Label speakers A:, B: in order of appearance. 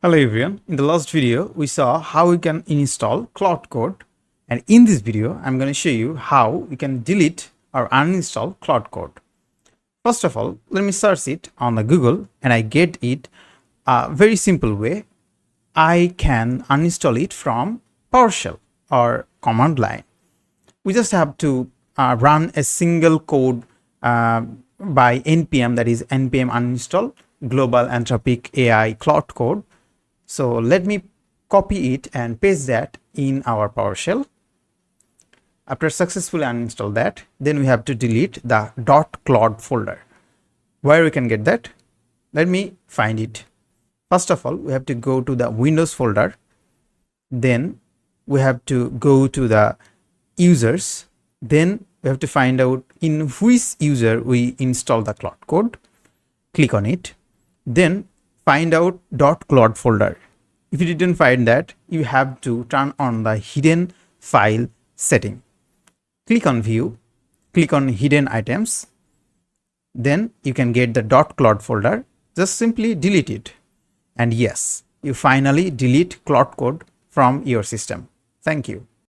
A: Hello everyone, in the last video we saw how we can install Claude Code, and in this video I'm going to show you how we can delete or uninstall Claude Code. First of all, let me search it on the Google and I get it a very simple way. I can uninstall it from PowerShell or command line. We just have to run a single code by npm, that is npm uninstall global anthropic AI Claude Code. So let me copy it and paste that in our PowerShell. After successfully uninstall that, then we have to delete the .claude folder. Where we can get that? Let me find it. First of all, we have to go to the Windows folder. Then we have to go to the users. Then we have to find out in which user we install the Claude Code. Click on it. Then find out .claude folder. If you didn't find that, you have to turn on the hidden file setting. Click on view, click on hidden items. Then you can get the .claude folder. Just simply delete it. And yes, you finally delete Claude Code from your system. Thank you.